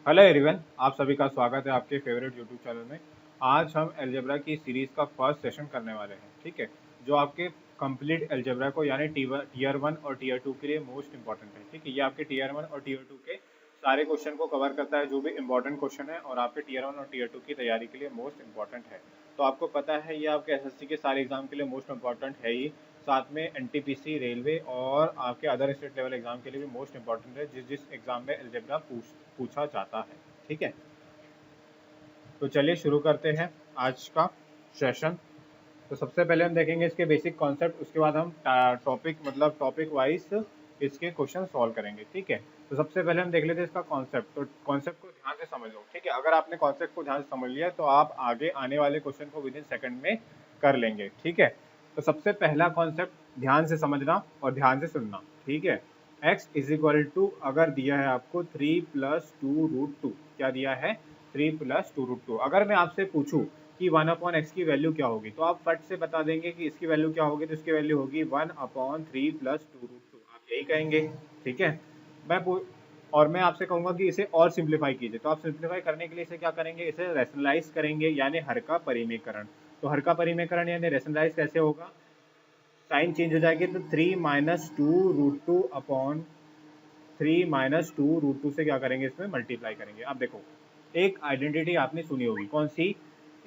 Hello everyone, आप सभी का स्वागत है आपके फेवरेट यूट्यूब चैनल में। आज हम अलजेब्रा की सीरीज़ का फर्स्ट सेशन करने वाले हैं, ठीक है। जो आपके कंप्लीट अलजेब्रा को यानी टीयर वन और टीयर टू के लिए मोस्ट इंपॉर्टेंट है, ठीक है। ये आपके टीयर वन और टीयर टू के सारे क्वेश्चन को कवर करता है, जो भी इंपॉर्टेंट क्वेश्चन है, और आपके टीयर वन और टीयर टू की तैयारी के लिए मोस्ट इंपॉर्टेंट है। तो आपको पता है ये आपके एसएससी के सारे एग्जाम के लिए मोस्ट इंपॉर्टेंट है ही, साथ में एनटीपीसी, रेलवे और आपके अदर स्टेट लेवल एग्जाम के लिए भी मोस्ट इंपॉर्टेंट है, जिस जिस एग्जाम में अलजेब्रा पूछा जाता है, ठीक है। तो चलिए शुरू करते हैं आज का सेशन। तो सबसे पहले हम देखेंगे इसके बेसिक कॉन्सेप्ट, उसके बाद हम टॉपिक वाइज इसके क्वेश्चन सॉल्व करेंगे, ठीक है। तो सबसे पहले हम देख लेते हैं इसका कॉन्सेप्ट। तो कॉन्सेप्ट को ध्यान से समझ लो, ठीक है। अगर आपने कॉन्सेप्ट को ध्यान से समझ लिया तो आप आगे आने वाले क्वेश्चन को विद इन सेकंड में कर लेंगे, ठीक है। तो सबसे पहला कॉन्सेप्ट ध्यान से समझना और ध्यान से सुनना, ठीक है। x इज इक्वल टू, अगर दिया है आपको 3 प्लस टू रूट टू, क्या दिया है 3 प्लस टू रूट टू। अगर मैं आपसे पूछूं कि 1 अपॉन एक्स की वैल्यू क्या होगी, तो आप फट से बता देंगे कि इसकी वैल्यू क्या होगी। तो इसकी वैल्यू होगी 1 upon 3 plus two root two, आप यही कहेंगे, ठीक है। और मैं आपसे कहूंगा कि इसे और सिंप्लीफाई कीजिए, तो आप सिंप्लीफाई करने के लिए इसे क्या करेंगे, इसे रैशनलाइज करेंगे, यानी हर का परिमेयकरण। तो हर का परिमेयकरण यानी रैशनलाइज कैसे होगा, साइन चेंज हो जाएगी। तो 3 minus two root two upon 3 - 2 √2 से क्या करेंगे, इसमें मल्टीप्लाई करेंगे। अब देखो, एक आइडेंटिटी आपने सुनी होगी, कौन सी,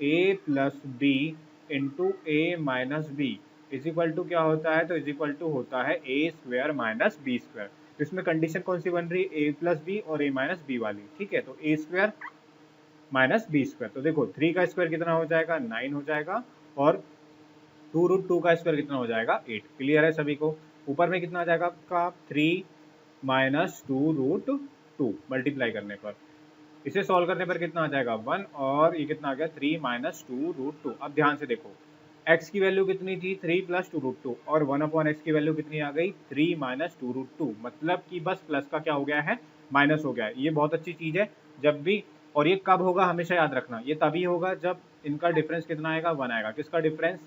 a plus b into a minus b is equal to क्या होता है, तो इज इक्वल टू होता है ए स्क्वायर माइनस बी स्क्वायर। तो इसमें कंडीशन कौन सी बन रही है, ए प्लस बी और ए माइनस बी वाली, ठीक है। तो ए स्क्वायर माइनस बी स्क्वायर, तो देखो 3 का स्क्वायर कितना हो जाएगा, 9 हो जाएगा, और 2 √2 का स्क्वायर कितना हो जाएगा, 8। क्लियर है सभी को। ऊपर में कितना आ जाएगा आपका 3 - 2 √2 मल्टीप्लाई करने पर, इसे सॉल्व करने पर कितना आ जाएगा 1, और ये कितना आ गया 3 - 2 √2। अब ध्यान से देखो, x की वैल्यू कितनी थी 3 प्लस टू रूट टू, और 1 अपॉन एक्स की वैल्यू कितनी आ गई 3 - 2 √2, मतलब कि बस प्लस का क्या हो गया है, माइनस हो गया है। ये बहुत अच्छी चीज है जब भी, और ये कब होगा हमेशा याद रखना, ये तभी होगा जब इनका डिफरेंस कितना आएगा, 1 आएगा। किसका difference,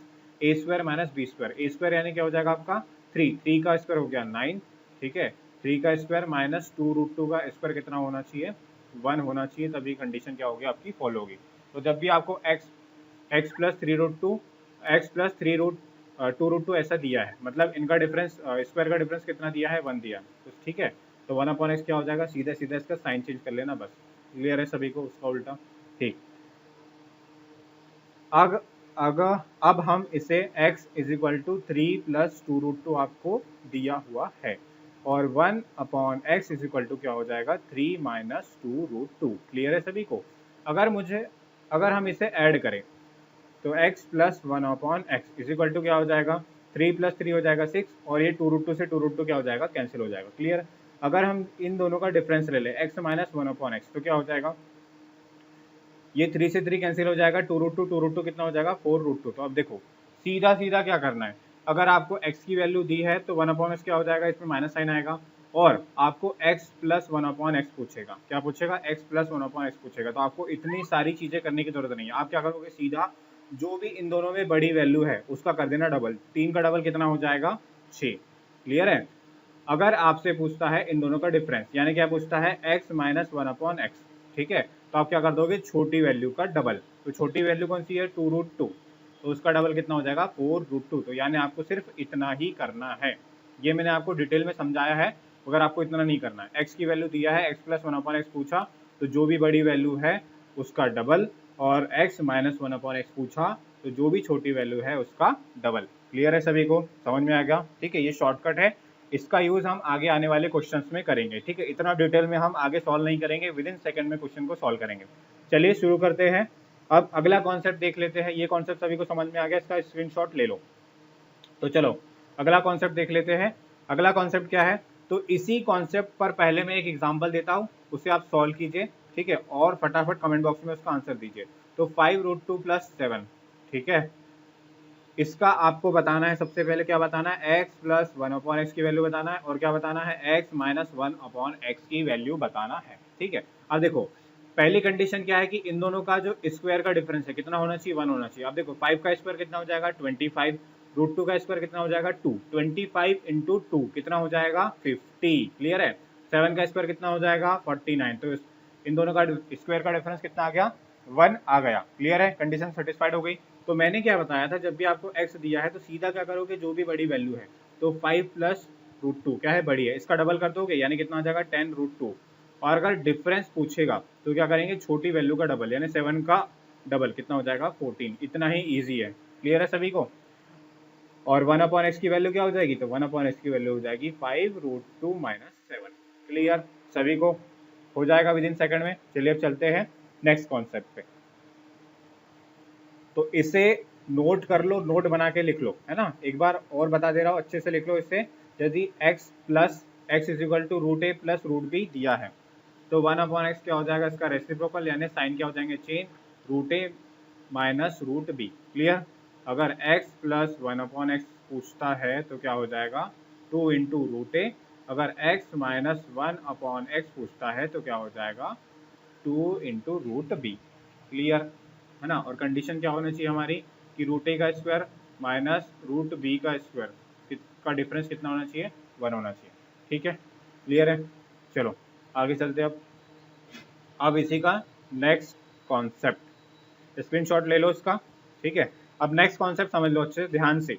A square minus b square. A square यानी क्या हो जाएगा आपका 3 का स्क्वायर हो गया 9, ठीक है। 3 का स्क्वायर माइनस 2 √2 का स्क्वायर कितना होना चाहिए, 1 होना चाहिए, तभी कंडीशन क्या होगी आपकी फॉलो होगी। तो जब भी आपको एक्स प्लस 3 √2, एक्स प्लस 2 √2 ऐसा दिया है, मतलब इनका डिफरेंस, स्क्वायर का डिफरेंस कितना दिया है, 1 दिया, तो ठीक है। तो 1 अपॉन एक्स क्या हो जाएगा, सीधा सीधा इसका साइन चेंज कर लेना बस। क्लियर है सभी को, उसका उल्टा, ठीक। अग अगर अब हम इसे x इज इक्वल टू 3 + 2 √2 आपको दिया हुआ है, और 1 upon x is equal to क्या हो जाएगा 3 - 2 √2। क्लियर है सभी को। अगर हम इसे ऐड करें, तो x plus 1 upon x is equal to क्या हो जाएगा, 3 + 3 हो जाएगा 6, और ये 2 √2 से 2 √2 क्या हो जाएगा, कैंसिल हो जाएगा। क्लियर। अगर हम इन दोनों का डिफरेंस ले लें, x - 1 अपॉन एक्स, तो क्या हो जाएगा, ये 3 से 3 कैंसिल हो जाएगा, 2 √2 कितना हो जाएगा 4 √2। तो अब देखो, सीधा सीधा क्या करना है, अगर आपको x की वैल्यू दी है तो 1 अपॉन एक्स क्या हो जाएगा, इसमें माइनस साइन आएगा, और आपको x प्लस 1 अपॉन एक्स पूछेगा, क्या पूछेगा, x प्लस 1 अपॉन एक्स पूछेगा। तो आपको इतनी सारी चीजें करने की जरूरत नहीं है। आप क्या करोगे, सीधा जो भी इन दोनों में बड़ी वैल्यू है उसका कर देना डबल। 3 का डबल कितना हो जाएगा 6। क्लियर है। अगर आपसे पूछता है इन दोनों का डिफरेंस, यानी क्या पूछता है x - 1 अपॉन एक्स, ठीक है, तो आप क्या कर दोगे, छोटी वैल्यू का डबल। तो छोटी वैल्यू कौन सी है 2 √2, तो उसका डबल कितना हो जाएगा 4 √2। तो यानी आपको सिर्फ इतना ही करना है, ये मैंने आपको डिटेल में समझाया है। अगर आपको इतना नहीं करना है, x की वैल्यू दिया है, x प्लस 1 अपॉन एक्स पूछा, तो जो भी बड़ी वैल्यू है उसका डबल, और x - 1 अपॉन एक्स पूछा, तो जो भी छोटी वैल्यू है उसका डबल। क्लियर है सभी को, समझ में आ गया, ठीक है। ये शॉर्टकट है, इसका यूज हम आगे आने वाले क्वेश्चंस में करेंगे, ठीक है। इतना डिटेल में हम आगे सॉल्व नहीं करेंगे, विद इन सेकंड में क्वेश्चन को सॉल्व करेंगे। चलिए शुरू करते हैं। अब अगला कॉन्सेप्ट देख लेते हैं। ये कॉन्सेप्ट सभी को समझ में आ गया, इसका स्क्रीनशॉट ले लो। तो चलो अगला कॉन्सेप्ट देख लेते हैं। अगला कॉन्सेप्ट क्या है, तो इसी कॉन्सेप्ट पर पहले मैं एक एग्जाम्पल देता हूँ, उसे आप सॉल्व कीजिए, ठीक है, और फटाफट कमेंट बॉक्स में उसका आंसर दीजिए। तो 5 √2 + 7, ठीक है, इसका आपको बताना है, सबसे पहले क्या बताना है, x प्लस 1 अपॉन एक्स की वैल्यू बताना है, और क्या बताना है, x - 1 अपॉन एक्स की वैल्यू बताना है, ठीक है। अब देखो, पहली कंडीशन क्या है कि इन दोनों का जो स्क्वायर का डिफरेंस है कितना होना चाहिए, 1 होना चाहिए। अब देखो 5 का स्क्वायर कितना हो जाएगा 25, √2 का स्क्वायर कितना हो जाएगा 2, 25 × 2 कितना हो जाएगा 50। क्लियर है। 7 का स्क्वायर कितना हो जाएगा 49, तो इन दोनों का स्क्वायर का डिफरेंस कितना आ गया, 1 आ गया। क्लियर है, कंडीशन सेटिस्फाइड हो गई। तो मैंने क्या बताया था, जब भी आपको x दिया है तो सीधा क्या करोगे, जो भी बड़ी वैल्यू है तो 5 प्लस रूट टू क्या है, बड़ी है, इसका डबल कर दोगे यानी कितना आ जाएगा 10 रूट टू। और अगर डिफरेंस पूछेगा तो क्या करेंगे, छोटी वैल्यू का डबल यानी 7 का डबल कितना हो जाएगा 14। इतना ही ईजी है। क्लियर है सभी को। और 1 अपॉन एक्स की वैल्यू क्या हो जाएगी, तो 1 अपॉन एक्स की वैल्यू हो जाएगी 5 रूट टू माइनस 7। क्लियर सभी को, हो जाएगा विद इन सेकंड में। चलिए अब चलते हैं नेक्स्ट कॉन्सेप्ट पे। तो इसे नोट कर लो, नोट बना के लिख लो, है ना। एक बार और बता दे रहा हूँ, अच्छे से लिख लो इसे। यदि x plus x is equal to root A plus root b दिया है तो 1 अपॉन एक्स क्या हो जाएगा, इसका रेसिप्रोकल यानी साइन क्या हो जाएंगे, चेंज, रूट ए माइनस रूट बी। क्लियर। अगर x प्लस 1 अपॉन एक्स पूछता है तो क्या हो जाएगा 2 इंटू रूट ए। अगर x माइनस 1 अपॉन एक्स पूछता है तो क्या हो जाएगा 2 इंटू रूट बी। क्लियर है ना। और कंडीशन क्या होनी चाहिए हमारी कि रूट ए का स्क्वायर माइनस रूट बी का स्क्वायर का डिफरेंस कितना होना चाहिए, 1 होना चाहिए। ठीक है, क्लियर है। चलो आगे चलते हैं। अब इसी का नेक्स्ट कॉन्सेप्ट, स्क्रीनशॉट ले लो इसका। ठीक है, अब नेक्स्ट कॉन्सेप्ट समझ लो अच्छे से ध्यान से,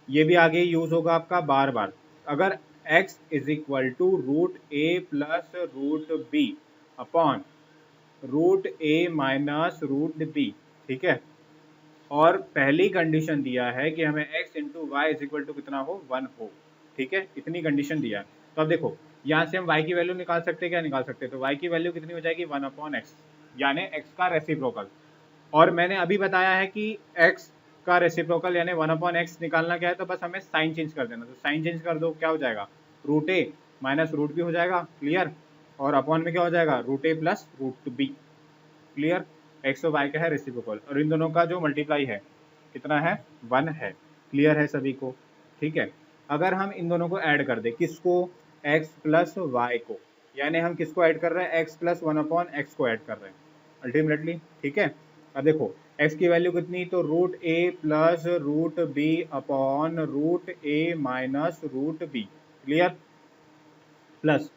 ये भी आगे यूज होगा आपका बार बार। अगर x is equal to root A plus root B upon root A minus root b, ठीक है, और पहली कंडीशन दिया है कि हमें x into y is equal to कितना हो, 1 हो। ठीक है, इतनी कंडीशन दिया है। तो अब देखो यहाँ से हम y की वैल्यू निकाल सकते हैं, क्या निकाल सकते हैं, तो y की वैल्यू कितनी हो जाएगी 1 अपॉन एक्स, यानी x का रेसिप्रोकल। और मैंने अभी बताया है कि x का रेसिप्रोकल यानी 1 अपॉन एक्स निकालना क्या है, तो बस हमें साइन चेंज कर देना। तो साइन चेंज कर दो, क्या हो जाएगा रूट ए माइनस रूट बी हो जाएगा। क्लियर। और अपॉन में क्या हो जाएगा रूट ए plus root B. Clear. X और वाई का है रेसिप्रोकल और इन दोनों का जो मल्टीप्लाई है कितना है, 1 है। क्लियर है सभी को। ठीक है, अगर हम इन दोनों को ऐड कर दे, किसको, x प्लस वाई को, यानी हम किसको ऐड कर रहे हैं, x प्लस 1 अपॉन एक्स को ऐड कर रहे हैं अल्टीमेटली। ठीक है, अब देखो x की वैल्यू कितनी, तो रूट ए plus root B upon root ए minus root B. Clear. Plus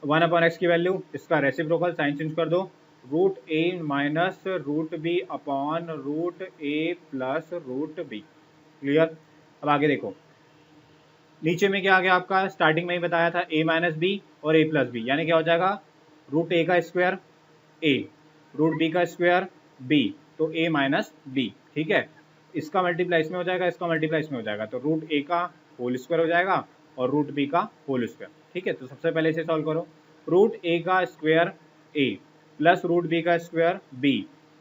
1 upon X की वैल्यू, इसका रेसिप्रोकल साइन चेंज कर दो, रूट ए minus root B upon root ए प्लस रूट बी। क्लियर। अब आगे देखो, नीचे में क्या आ गया आपका, स्टार्टिंग में ही बताया था a माइनस बी और a प्लस बी, यानी क्या हो जाएगा रूट ए का स्क्वायर a, रूट बी का स्क्वायर b, तो a माइनस बी। ठीक है, इसका मल्टीप्लाई इसमें हो जाएगा, इसका मल्टीप्लाई इसमें हो जाएगा, तो रूट ए का होल स्क्वायर हो जाएगा और रूट बी का होल स्क्वायर। ठीक है, तो सबसे पहले इसे सॉल्व करो, रूट ए का square a plus root B का square b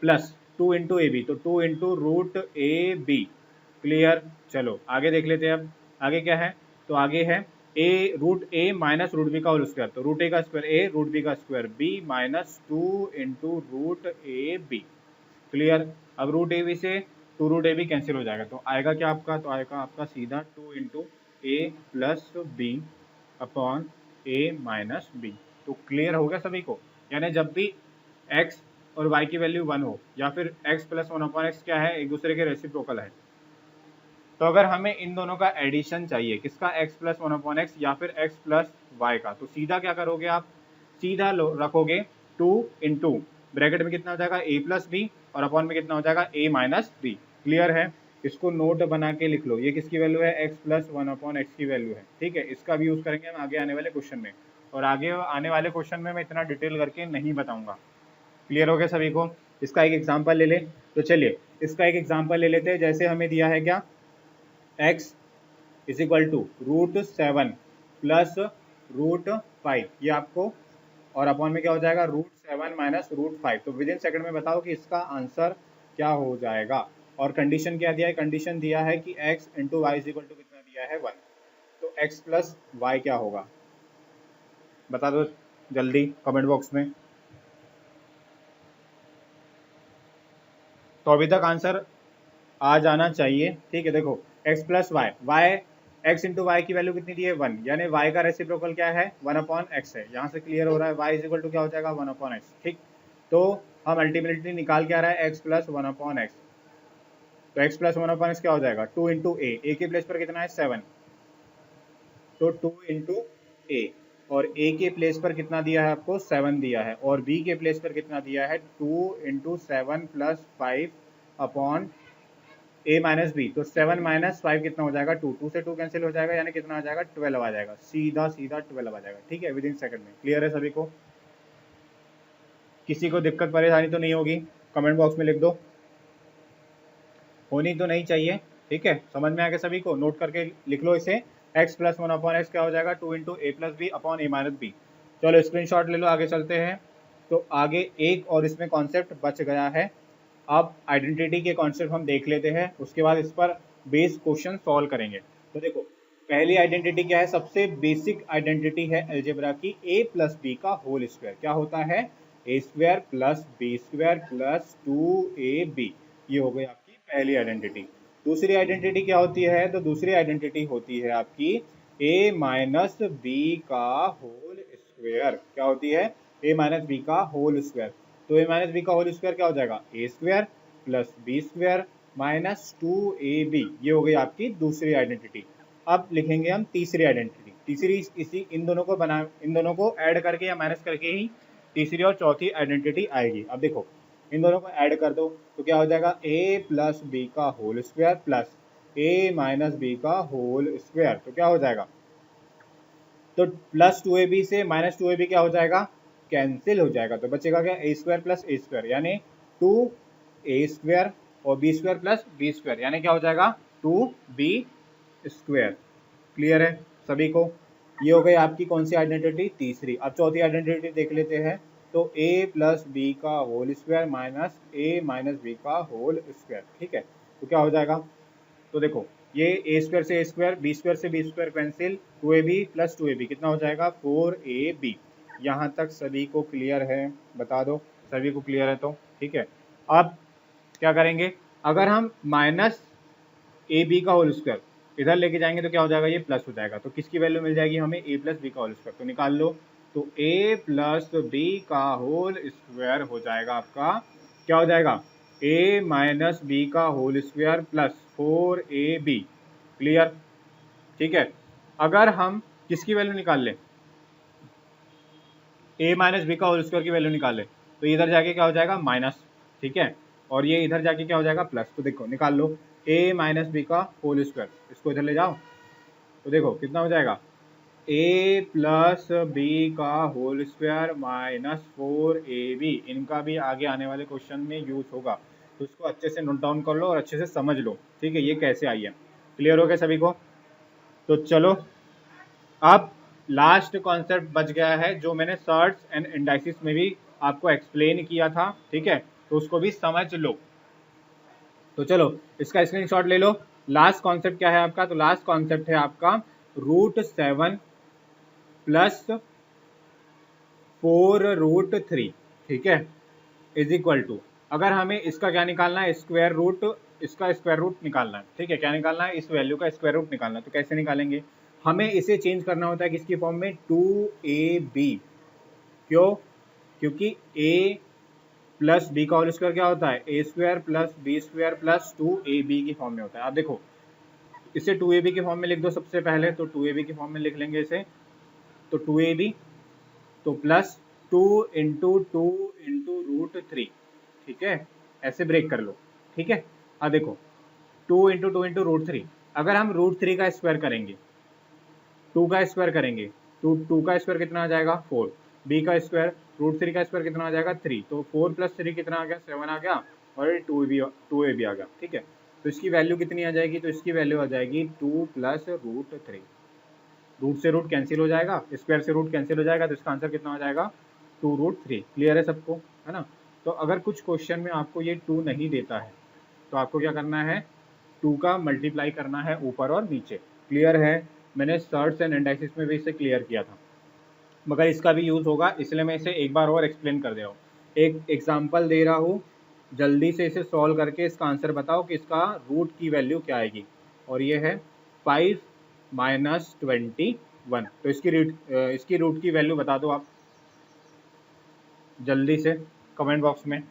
plus 2 into A B, तो 2 into root A B. Clear. चलो आगे देख लेते हैं। अब आगे क्या है, तो आगे है a root A minus root B का होल स्क्वायर, तो रूट ए का स्क्वायर a रूट बी का square b minus 2 into root A B. Clear. अब रूट ए बी से 2 रूट ए बी कैंसिल हो जाएगा, तो आएगा क्या आपका, तो आएगा आपका सीधा 2 इंटू ए प्लस बी अपॉन ए माइनस बी। तो क्लियर हो गया सभी को। यानी जब भी x और y की वैल्यू 1 हो या फिर x प्लस 1 अपॉन एक्स क्या है, एक दूसरे के रेसिप्रोकल है, तो अगर हमें इन दोनों का एडिशन चाहिए, किसका x प्लस 1 अपॉन एक्स या फिर x प्लस वाई का, तो सीधा क्या करोगे आप, सीधा रखोगे 2 इंटू ब्रैकेट में कितना हो जाएगा a प्लस बी और अपॉन में कितना हो जाएगा a माइनस बी। क्लियर है। इसको नोट बना के लिख लो, ये किसकी वैल्यू है, x प्लस 1 अपॉन एक्स की वैल्यू है। ठीक है, इसका भी यूज करेंगे हम आगे आने वाले क्वेश्चन में, और आगे आने वाले क्वेश्चन में मैं इतना डिटेल करके नहीं बताऊंगा। क्लियर हो गया सभी को। इसका एक एग्जाम्पल ले ले, तो चलिए इसका एक एग्जाम्पल ले लेते हैं। जैसे हमें दिया है क्या, x is equal to root 7 plus root 5, ये आपको, और अपॉन में क्या हो जाएगा रूट 7 माइनस रूट 5। तो विद इन सेकंड में बताओ कि इसका आंसर क्या हो जाएगा। और कंडीशन क्या दिया है, कंडीशन दिया है कि x into y is equal to कितना दिया है 1, तो x प्लस वाई क्या होगा, बता दो जल्दी कमेंट बॉक्स में। तो अभी तक आंसर आ जाना चाहिए। ठीक है, देखो x plus y, y x into y की वैल्यू कितनी दी है 1, यानी y का रेसिप्रोकल क्या है 1 अपॉन एक्स है। यहाँ से क्लियर हो रहा है y इज इक्वल टू क्या हो जाएगा 1 अपॉन एक्स। ठीक, तो हम अल्टीमेटली निकाल के आ रहा है x प्लस 1 अपॉन एक्स, तो x प्लस 1 अपॉन एक्स क्या हो जाएगा 2 इंटू ए के प्लेस पर कितना है 7, तो 2 इंटू ए। और ए के प्लेस पर कितना दिया है आपको 7 दिया है, और बी के प्लेस पर कितना दिया है 2 इंटू 7 प्लस 5 अपॉन ए माइनस बी। तो 7 माइनस 5 कितना हो जाएगा 2, 2 से 2 कैंसिल हो जाएगा, यानी कितना आ जाएगा 12 आ जाएगा, सीधा सीधा 12 आ जाएगा। ठीक है, विद इन सेकंड में। क्लियर है सभी को? किसी को दिक्कत परेशानी तो नहीं होगी? कमेंट बॉक्स में लिख दो, होनी तो नहीं चाहिए। ठीक है, समझ में आ गया सभी को? नोट करके लिख लो इसे, x प्लस 1 अपॉन एक्स क्या हो जाएगा 2 इंटू ए प्लस बी अपॉन ए माइनस बी। चलो स्क्रीनशॉट ले लो, आगे चलते हैं। तो आगे एक और इसमें कॉन्सेप्ट बच गया है। अब आइडेंटिटी के कॉन्सेप्ट हम देख लेते हैं, उसके बाद इस पर बेस क्वेश्चन सॉल्व करेंगे। तो देखो, पहली आइडेंटिटी क्या है? सबसे बेसिक आइडेंटिटी है अलजेब्रा की, a प्लस बी का होल स्क्वायर क्या होता है? a square plus B square plus 2ab। ये हो गई आपकी पहली आइडेंटिटी। दूसरी आइडेंटिटी क्या होती है? तो दूसरी आइडेंटिटी होती है आपकी a माइनस बी का होल स्क्वायर। क्या होती है? a माइनस बी का होल स्क्वायर। तो a माइनस बी का होल स्क्वायर क्या हो जाएगा? a square plus B square minus 2ab। ये हो गई आपकी दूसरी आइडेंटिटी। अब लिखेंगे हम तीसरी आइडेंटिटी। तीसरी इसी इन दोनों को ऐड करके या माइनस करके ही तीसरी और चौथी आइडेंटिटी आएगी। अब देखो, इन दोनों को ऐड कर दो तो क्या हो जाएगा? a प्लस बी का whole square plus a minus b का होल स्क्वायर। तो क्या हो जाएगा? तो प्लस 2ab से माइनस 2ab क्या हो जाएगा? कैंसिल हो जाएगा। तो बचेगा क्या? a square plus a square, यानी 2a स्क्वायर और b square plus b square, यानी क्या हो जाएगा? 2b square. क्लियर है सभी को? ये हो गई आपकी कौन सी आइडेंटिटी? तीसरी। अब चौथी आइडेंटिटी देख लेते हैं। तो a प्लस बी का whole square minus a minus b का होल स्क्वायर। ठीक है, तो क्या हो जाएगा? तो देखो, ये a स्क्वायर से a स्क्वायर, b स्क्वायर से b square cancel, 2ab plus 2ab कितना हो जाएगा? 4ab। यहाँ तक सभी को क्लियर है? बता दो, सभी को क्लियर है तो ठीक है। अब क्या करेंगे? अगर हम माइनस ए बी का होल स्क्वायर इधर लेके जाएंगे तो क्या हो जाएगा? ये प्लस हो जाएगा। तो किसकी वैल्यू मिल जाएगी हमें? ए प्लस बी का होल स्क्वायर। तो निकाल लो। तो ए प्लस बी का होल स्क्वायर हो जाएगा आपका, क्या हो जाएगा? ए माइनस बी का whole square plus 4ab। Clear? ठीक है। अगर हम किसकी वैल्यू निकाल लें? ए माइनस बी का होल स्क्वायर की वैल्यू निकाल लें तो इधर जाके क्या हो जाएगा? माइनस। ठीक है, और ये इधर जाके क्या हो जाएगा? प्लस। तो देखो, निकाल लो a माइनस बी का होल स्क्वायर, इसको इधर ले जाओ तो देखो कितना हो जाएगा? a प्लस बी का होल स्क्वायर माइनस 4ab। इनका भी आगे आने वाले क्वेश्चन में यूज होगा, तो इसको अच्छे से नोट डाउन कर लो और अच्छे से समझ लो। ठीक है, ये कैसे आई है? क्लियर हो गया सभी को? तो चलो, अब लास्ट कॉन्सेप्ट बच गया है जो मैंने सर्ट्स एंड इंडाइसिस में भी आपको एक्सप्लेन किया था। ठीक है, तो उसको भी समझ लो। तो चलो, इसका स्क्रीनशॉट ले लो। लास्ट कॉन्सेप्ट क्या है आपका? तो लास्ट कॉन्सेप्ट है आपका √7 प्लस 4√3। ठीक है, इज इक्वल टू, अगर हमें इसका क्या निकालना है? Square root. इसका स्क्वायर रूट निकालना है। ठीक है, क्या निकालना है? इस वैल्यू का स्क्वायर रूट निकालना है। तो कैसे निकालेंगे? हमें इसे चेंज करना होता है किसकी फॉर्म में? 2ab। क्यों? क्योंकि a प्लस बी का होल स्क्वायर क्या होता है? ए square plus B square plus 2ab की फॉर्म में होता है। अब देखो, इसे 2ab की फॉर्म में लिख दो सबसे पहले। तो 2ab की फॉर्म में लिख लेंगे इसे। तो 2ab तो प्लस 2 इंटू 2 इंटू √3। ठीक है, ऐसे ब्रेक कर लो। ठीक है, अब देखो, 2 इंटू 2 इंटू √3, अगर हम √3 का स्क्वायर करेंगे, 2 का स्क्वायर करेंगे तो 2 का स्क्वायर कितना आ जाएगा? 4। बी का स्क्वायर, √3 का स्क्वायर कितना आ जाएगा? 3। तो 4 प्लस 3 कितना आ गया? 7 आ गया, और 2ab आ गया। ठीक है, तो इसकी वैल्यू कितनी आ जाएगी? तो इसकी वैल्यू आ जाएगी 2 प्लस √3। रूट से रूट कैंसिल हो जाएगा, स्क्वायर से रूट कैंसिल हो जाएगा, तो इसका आंसर कितना हो जाएगा? 2√3। क्लियर है सबको? है ना? तो अगर कुछ क्वेश्चन में आपको ये 2 नहीं देता है तो आपको क्या करना है? 2 का मल्टीप्लाई करना है ऊपर और नीचे। क्लियर है? मैंने सर्ट्स एंड इंडाइसिस में भी इसे क्लियर किया था, मगर इसका भी यूज़ होगा, इसलिए मैं इसे एक बार और एक्सप्लेन कर दे रहा हूँ। एक एग्जाम्पल दे रहा हूँ, जल्दी से इसे सॉल्व करके इसका आंसर बताओ कि इसका रूट की वैल्यू क्या आएगी। और ये है 5 माइनस 21। तो इसकी रूट की वैल्यू बता दो आप जल्दी से कमेंट बॉक्स में।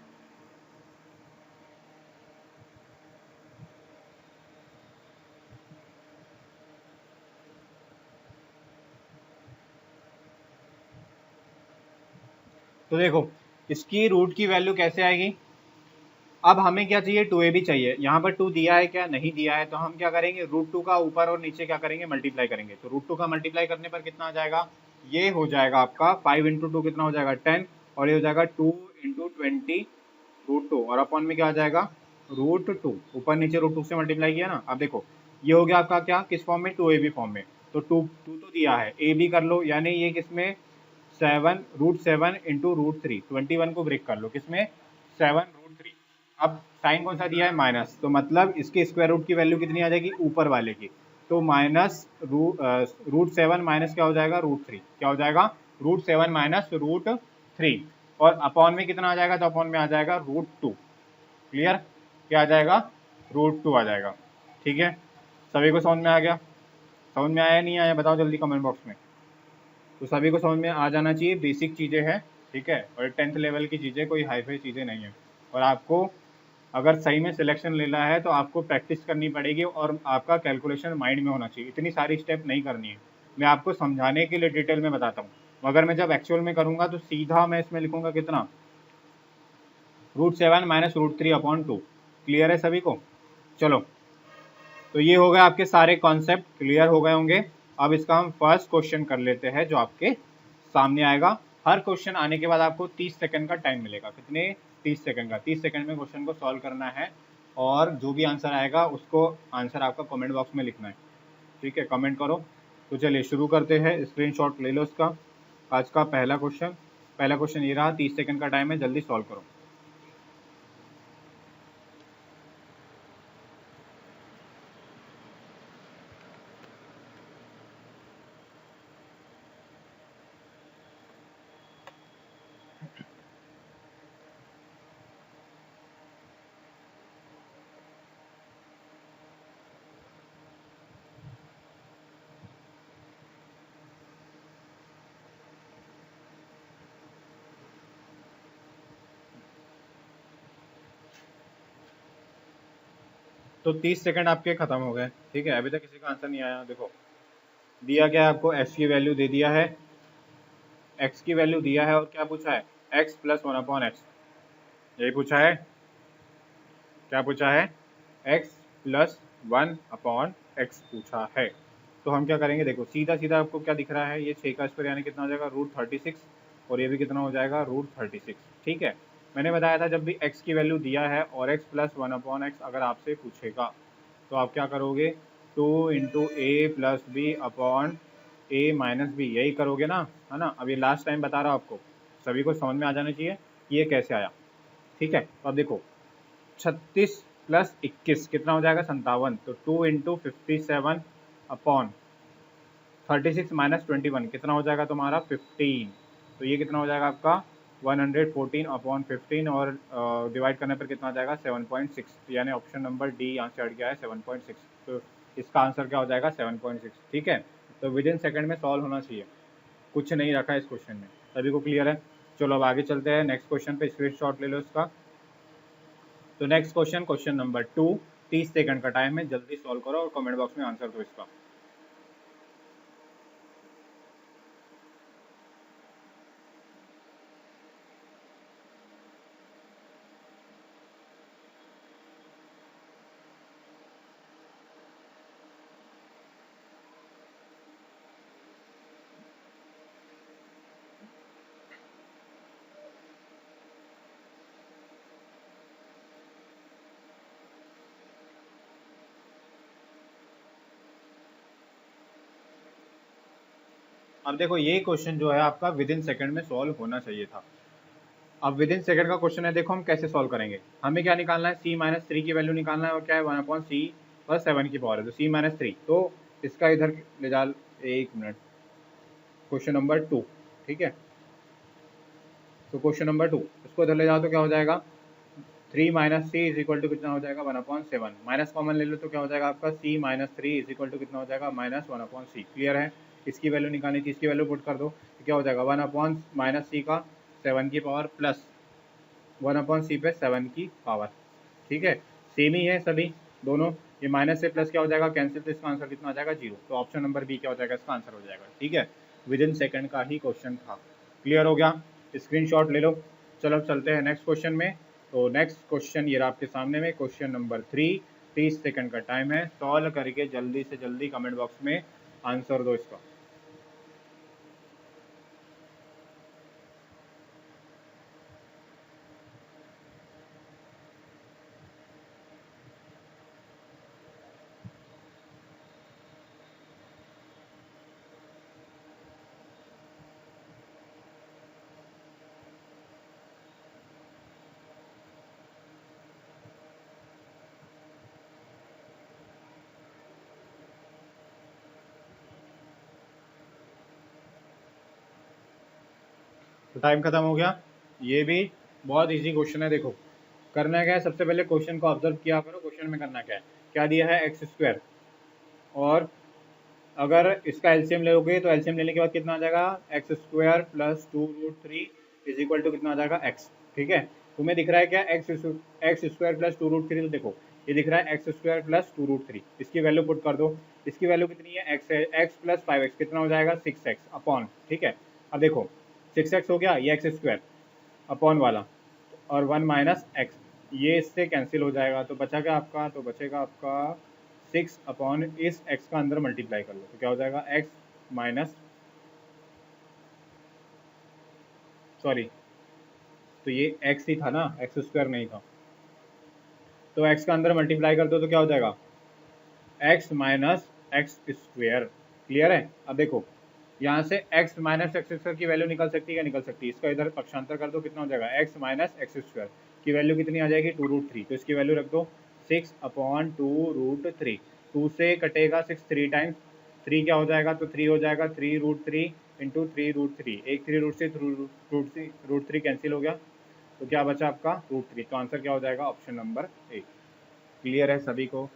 तो देखो इसकी रूट की वैल्यू कैसे आएगी, अब हमें क्या चाहिए 2a भी चाहिए, यहाँ पर 2 दिया है क्या, नहीं दिया है, तो हम क्या करेंगे √2 का ऊपर और नीचे क्या करेंगे मल्टीप्लाई करेंगे, तो √2 का मल्टीप्लाई करने पर कितना आ जाएगा, ये हो जाएगा आपका 5 × 2 कितना हो जाएगा 10, और ये हो जाएगा 2 × 20 √2, और अपॉन में क्या आ जाएगा √2, ऊपर नीचे √2 से मल्टीप्लाई किया ना। अब देखो ये हो गया आपका क्या किस फॉर्म में, 2ab फॉर्म में, तो 2 तो दिया है, a भी कर लो, यानी ये किसमें 7 √7 × √3, 21 को ब्रेक कर लो किसमें 7 √3। अब साइन कौन सा दिया है माइनस, तो मतलब इसके स्क्वायर रूट की वैल्यू कितनी आ जाएगी ऊपर वाले की, तो माइनस √7 माइनस क्या हो जाएगा √3, क्या हो जाएगा √7 माइनस √3, और अपॉन में कितना आ जाएगा, तो अपॉन में आ जाएगा √2। क्लियर, क्या आ जाएगा √2 आ जाएगा। ठीक है, सभी को समझ में आ गया, समझ में आया नहीं आया बताओ जल्दी कमेंट बॉक्स में। तो सभी को समझ में आ जाना चाहिए, बेसिक चीज़ें हैं, ठीक है, और 10th लेवल की चीज़ें, कोई हाई फाई चीज़ें नहीं है। और आपको अगर सही में सिलेक्शन लेना है तो आपको प्रैक्टिस करनी पड़ेगी और आपका कैलकुलेशन माइंड में होना चाहिए, इतनी सारी स्टेप नहीं करनी है। मैं आपको समझाने के लिए डिटेल में बताता हूँ, मगर मैं जब एक्चुअल में करूँगा तो सीधा मैं इसमें लिखूँगा कितना √7 माइनस √3/2। क्लियर है सभी को, चलो तो ये हो गए आपके सारे कॉन्सेप्ट क्लियर हो गए होंगे। अब इसका हम फर्स्ट क्वेश्चन कर लेते हैं जो आपके सामने आएगा। हर क्वेश्चन आने के बाद आपको 30 सेकंड का टाइम मिलेगा, कितने 30 सेकंड का, 30 सेकंड में क्वेश्चन को सॉल्व करना है, और जो भी आंसर आएगा उसको आंसर आपका कमेंट बॉक्स में लिखना है, ठीक है, कमेंट करो। तो चलिए शुरू करते हैं, स्क्रीनशॉट ले लो इसका। आज का पहला क्वेश्चन ये रहा, 30 सेकंड का टाइम है, जल्दी सॉल्व करो। तो 30 सेकंड आपके खत्म हो गए, ठीक है, अभी तक किसी का आंसर नहीं आया। देखो दिया क्या है आपको, x की वैल्यू दे दिया है, x की वैल्यू दिया है, और क्या पूछा है x + 1/x, यही पूछा है, क्या पूछा है x + 1/x पूछा है। तो हम क्या करेंगे, देखो सीधा सीधा आपको क्या दिख रहा है, ये 6 का स्क्वायर यानी कितना हो जाएगा √36, और ये भी कितना हो जाएगा √36। ठीक है, मैंने बताया था जब भी x की वैल्यू दिया है और x + 1/x अगर आपसे पूछेगा तो आप क्या करोगे, 2 × a + b/a - b, यही करोगे ना, है ना। अब ये लास्ट टाइम बता रहा हूँ आपको, सभी को समझ में आ जाना चाहिए ये कैसे आया। ठीक है, तो अब देखो 36 + 21 कितना हो जाएगा 57, तो 2 × 57/36 - 21 कितना हो जाएगा तुम्हारा 15, तो ये कितना हो जाएगा आपका 114/15, और डिवाइड करने पर कितना आ जाएगा 7.6, यानी ऑप्शन नंबर डी यहाँ से हट गया है 7.6, तो इसका आंसर क्या हो जाएगा 7.6। ठीक है, तो विद इन सेकेंड में सॉल्व होना चाहिए, कुछ नहीं रखा है इस क्वेश्चन में, सभी को क्लियर है। चलो अब आगे चलते हैं, नेक्स्ट क्वेश्चन पे स्क्रीनशॉट ले लो इसका। तो नेक्स्ट क्वेश्चन नंबर 2, 30 सेकंड का टाइम है, जल्दी सॉल्व करो और कमेंट बॉक्स में आंसर दो इसका। अब देखो ये क्वेश्चन जो है आपका विद इन सेकंड में सॉल्व होना चाहिए था। अब विद इन सेकंड का क्वेश्चन है, देखो हम कैसे सॉल्व करेंगे, हमें क्या निकालना है c - 3 की वैल्यू निकालना है, और क्या है 1/c + 7 की पावर है, तो c - 3, तो इसका इधर ले जा, एक मिनट, क्वेश्चन नंबर 2, ठीक है, तो क्वेश्चन नंबर 2 इसको इधर ले जाओ तो क्या हो जाएगा 3 - c = कितना हो जाएगा 1/7, माइनस कॉमन ले लो तो क्या हो जाएगा आपका c - 3 = कितना हो जाएगा -1/c। क्लियर है, इसकी वैल्यू निकालनी थी, इसकी वैल्यू पुट कर दो, तो क्या हो जाएगा 1/-c का 7 की पावर प्लस 1/c पे 7 की पावर। ठीक है, सेम ही है सभी दोनों, ये माइनस से प्लस क्या हो जाएगा कैंसिल, तो इसका आंसर कितना आ जाएगा 0, तो ऑप्शन नंबर बी क्या हो जाएगा इसका आंसर हो जाएगा। ठीक है, विद इन सेकंड का ही क्वेश्चन था, क्लियर हो गया। स्क्रीनशॉट ले लो। चलो अब चलते हैं नेक्स्ट क्वेश्चन में। तो नेक्स्ट क्वेश्चन ये रहा आपके सामने में, क्वेश्चन नंबर 3। 30 सेकंड का टाइम है, सॉल्व करके जल्दी से जल्दी कमेंट बॉक्स में आंसर दो इसका। तो टाइम खत्म हो गया। ये भी बहुत इजी क्वेश्चन है। देखो करना क्या है, सबसे पहले क्वेश्चन को ऑब्जर्व किया करो। क्वेश्चन में करना क्या है, क्या दिया है एक्स स्क्वायर, और अगर इसका एलसीएम लोगे तो एलसीएम लेने के बाद कितना आ जाएगा, x square plus 2√3 is equal to कितना आ जाएगा एक्स। ठीक है, तुम्हें दिख रहा है क्या एक्स स्क्वायर प्लस 2√3, तो देखो ये दिख रहा है एक्स स्क्वायर प्लस 2√3, इसकी वैल्यू पुट कर दो। इसकी वैल्यू कितनी है, एक्स है, एक्स प्लस 5x कितना हो जाएगा 6x अपॉन। ठीक है, अब देखो 6x हो गया, ये एक्स स्क्वायर अपॉन वाला और 1 माइनस एक्स, ये इससे कैंसिल हो जाएगा। तो बचा क्या आपका, तो बचेगा आपका 6 अपॉन इस x का अंदर मल्टीप्लाई कर लो तो क्या हो जाएगा x माइनस, सॉरी तो ये x ही था ना, एक्स स्क्वायर नहीं था। तो x का अंदर मल्टीप्लाई कर दो तो क्या हो जाएगा x minus x square. Clear है। अब देखो यहाँ से x माइनस एक्स स्क्वायर की वैल्यू निकल सकती है, क्या निकल सकती है, इसका इधर पक्षांतर कर दो कितना हो जाएगा x माइनस एक्स स्क्वायर की वैल्यू कितनी आ जाएगी 2√3, तो इसकी वैल्यू रख दो 6 अपॉन 2√3। 2 से कटेगा 6 3 टाइम्स, 3 क्या हो जाएगा, तो 3 हो जाएगा 3√3 इंटू 3√3, एक 3 रूट से √3 कैंसिल हो गया, तो क्या बचा आपका √3। तो आंसर क्या हो जाएगा, ऑप्शन नंबर ए। क्लियर है सभी को,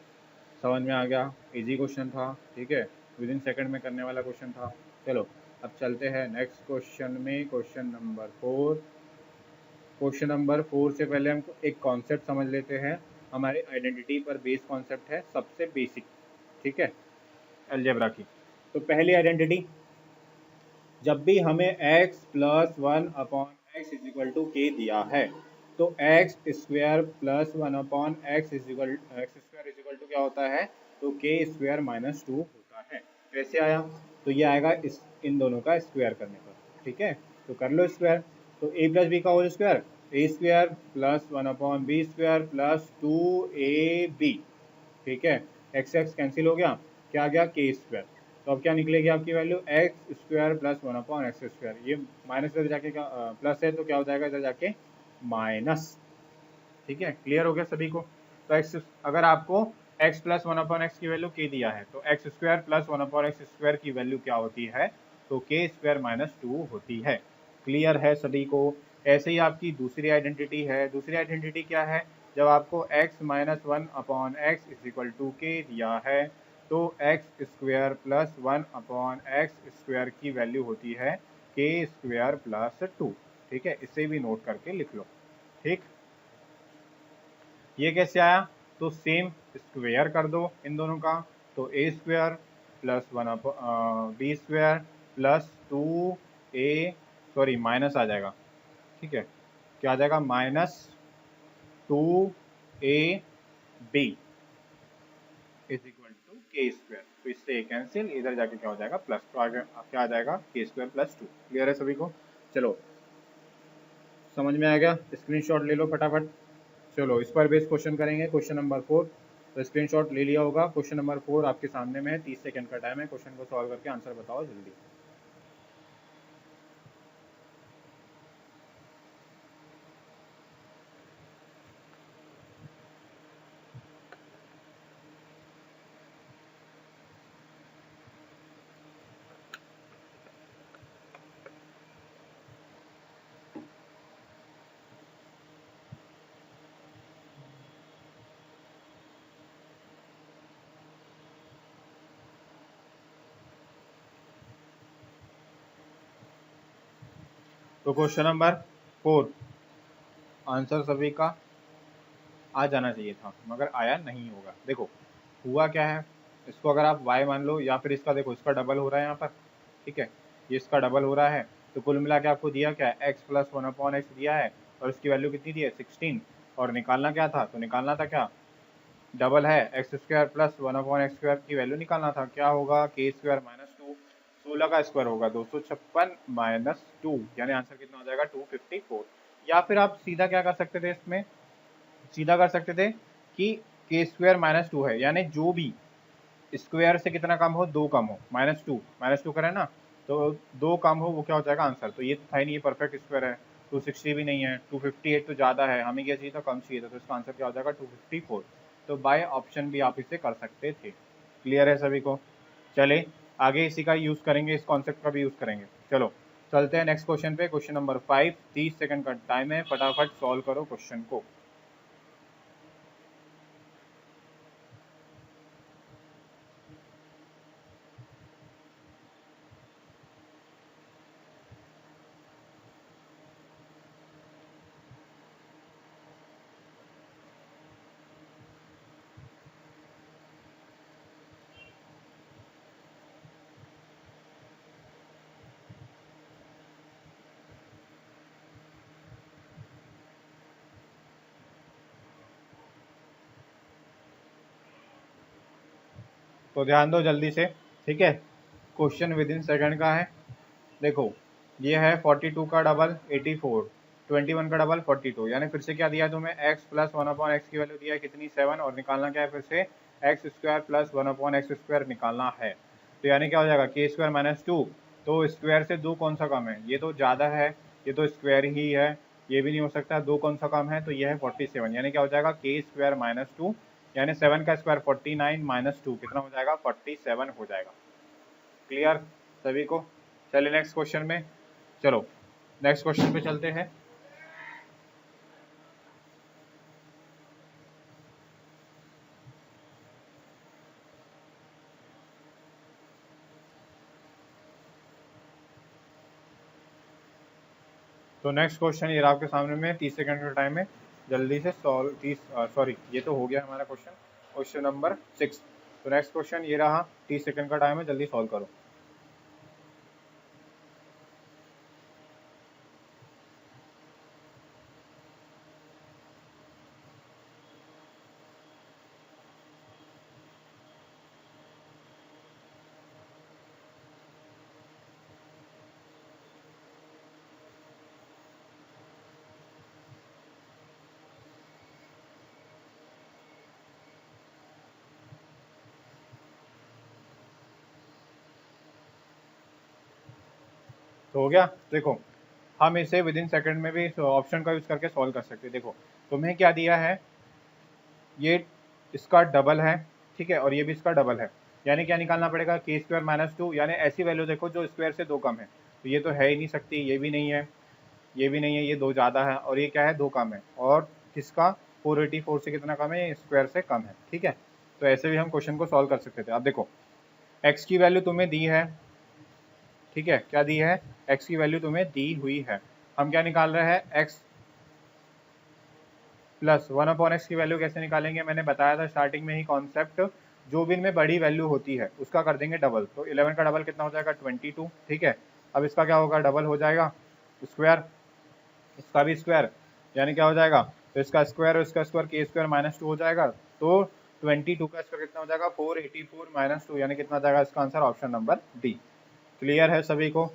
समझ में आ गया, इजी क्वेश्चन था। ठीक है, विद इन सेकंड में करने वाला क्वेश्चन था। चलो अब चलते हैं नेक्स्ट क्वेश्चन में, क्वेश्चन नंबर 4। क्वेश्चन नंबर 4 से पहले हम एक कॉन्सेप्ट समझ लेते हैं, हमारे आइडेंटिटी पर बेस्ड कॉन्सेप्ट है, सबसे बेसिक। ठीक है, अलजेब्रा की। तो पहली आइडेंटिटी, जब भी हमें x plus 1 upon x is equal to k दिया है, तो x square plus 1 upon x square is equal to क्या होता है, तो के स्क्वायर माइनस 2 होता है। कैसे आया, तो ये आएगा इस इन दोनों का स्क्वायर करने पर। ठीक है, तो कर लो स्क्वायर, तो a प्लस बी का whole square, A square plus 1 upon B square plus 2ab। ठीक है, एक्स एक्स कैंसिल हो गया, क्या आ गया के स्क्वायर। तो अब क्या निकलेगी आपकी value, x square plus 1 upon x square, ये माइनस इधर जाके क्या प्लस है, तो क्या हो जाएगा इधर जाके माइनस। ठीक है, क्लियर हो गया सभी को। तो एक्स, अगर आपको x प्लस 1 अपॉन एक्स की वैल्यू के दिया है, तो x square plus 1 upon x square की वैल्यू क्या होती है, तो के स्क्वायर माइनस 2 होती है। क्लियर है सभी को। ऐसे ही आपकी दूसरी आइडेंटिटी है, दूसरी आइडेंटिटी क्या है, जब आपको x minus 1 upon x is equal to k दिया है, तो x square plus 1 upon x square की वैल्यू होती है के स्क्वायर प्लस 2। ठीक है, इसे भी नोट करके लिख लो। ठीक, ये कैसे आया, तो सेम स्क्वायर कर दो इन दोनों का, तो ए square plus 1 B square plus 2a, sorry minus आ जाएगा। ठीक है, क्या आ जाएगा, minus 2ab is equal to K square. तो इससे कैंसिल, इधर जाके क्या हो जाएगा प्लस, तो आगे क्या आ जाएगा के स्क्वायर प्लस 2। क्लियर है सभी को। चलो समझ में आ गया, स्क्रीनशॉट ले लो फटाफट। चलो इस पर बेस क्वेश्चन करेंगे, क्वेश्चन नंबर 4। तो स्क्रीनशॉट ले लिया होगा, क्वेश्चन नंबर 4 आपके सामने में है, 30 सेकंड का टाइम है, क्वेश्चन को सॉल्व करके आंसर बताओ जल्दी। तो क्वेश्चन नंबर 4 आंसर सभी का आ जाना चाहिए था, मगर आया नहीं होगा। देखो हुआ क्या है, इसको अगर आप y मान लो, या फिर इसका देखो इसका डबल हो रहा है यहाँ पर। ठीक है, ये इसका डबल हो रहा है, तो कुल मिला के आपको दिया क्या है, x प्लस 1/x दिया है और उसकी वैल्यू कितनी दी है 16, और निकालना क्या था, तो निकालना था क्या, डबल है एक्स स्क्वायर प्लस 1/x² की वैल्यू निकालना था, क्या होगा k स्क्वायर माइनस 2, 16 का स्क्वायर होगा 256 माइनस 2, यानी आंसर कितना हो जाएगा 254। या फिर आप सीधा क्या कर सकते थे, इसमें सीधा कर सकते थे कि k स्क्वायर माइनस 2 है, यानी जो भी स्क्वायर से कितना कम हो, 2 कम हो, माइनस टू करें ना, तो 2 कम हो वो क्या हो जाएगा आंसर। तो ये तो था ही नहीं, ये परफेक्ट स्क्वायर है, 260 भी नहीं है, 258 तो ज़्यादा है, हमें क्या चाहिए था, कम चाहिए था, तो इसका आंसर क्या हो जाएगा 254। तो बाय ऑप्शन भी आप इसे कर सकते थे। क्लियर है सभी को? चले आगे इसी का यूज़ करेंगे, इस कॉन्सेप्ट का भी यूज़ करेंगे। चलो चलते हैं नेक्स्ट क्वेश्चन पे, क्वेश्चन नंबर 5, 30 सेकंड का टाइम है, फटाफट सॉल्व करो क्वेश्चन को। तो ध्यान दो जल्दी से, ठीक है, क्वेश्चन विद इन सेकंड का है। देखो ये है 42 का डबल 84, 21 का डबल 42, यानी फिर से क्या दिया है तुम्हें, x प्लस 1/x की वैल्यू दिया है कितनी 7, और निकालना क्या है फिर से एक्स स्क्वायर प्लस 1/x² निकालना है। तो यानी क्या हो जाएगा k स्क्वायर माइनस 2, तो स्क्वायर से 2 कौन सा कम है, ये तो ज़्यादा है, ये तो स्क्वायर ही है, ये भी नहीं हो सकता, 2 कौन सा कम है, तो ये है 47, यानी क्या हो जाएगा k स्क्वायर माइनस 2, यानी 7 का स्क्वायर 49 माइनस 2 कितना हो जाएगा 47 हो जाएगा। क्लियर सभी को? चलिए नेक्स्ट क्वेश्चन में, चलो नेक्स्ट क्वेश्चन पे चलते हैं। तो नेक्स्ट क्वेश्चन ये आपके सामने में, 30 सेकंड का टाइम है, जल्दी से सॉल्व, 30 सॉरी ये तो हो गया हमारा क्वेश्चन, क्वेश्चन नंबर 6। तो नेक्स्ट क्वेश्चन ये रहा, 30 सेकंड का टाइम है, जल्दी सॉल्व करो। तो हो गया, देखो हम इसे विद इन सेकेंड में भी ऑप्शन का यूज़ करके सॉल्व कर सकते हैं। देखो तुम्हें क्या दिया है, ये इसका डबल है, ठीक है, और ये भी इसका डबल है, यानी क्या निकालना पड़ेगा k स्क्वायर माइनस 2, यानी ऐसी वैल्यू देखो जो स्क्वायर से 2 कम है, तो ये तो है ही नहीं सकती, ये भी नहीं है, ये भी नहीं है, ये 2 ज़्यादा है, और ये क्या है 2 कम है, और किसका 484 से कितना कम है, स्क्वायर से कम है, ठीक है। तो ऐसे भी हम क्वेश्चन को सॉल्व कर सकते थे। अब देखो x की वैल्यू तुम्हें दी है, ठीक है, क्या दी है, x की वैल्यू तुम्हें दी हुई है, हम क्या निकाल रहे हैं, x प्लस 1/x की वैल्यू कैसे निकालेंगे, मैंने बताया था स्टार्टिंग में ही कॉन्सेप्ट, जो भी इनमें बड़ी वैल्यू होती है उसका कर देंगे डबल, तो 11 का डबल कितना हो जाएगा 22, ठीक है। अब इसका क्या होगा, डबल हो जाएगा स्क्वायर, इसका भी स्क्वायर, यानी क्या हो जाएगा, तो इसका स्क्वायर और इसका स्क्वायर k स्क्वायर माइनस 2 हो जाएगा, तो 22 का स्क्वायर कितना हो जाएगा 484 माइनस 2, यानी कितना जाएगा इसका answer option number D. Clear है सभी को?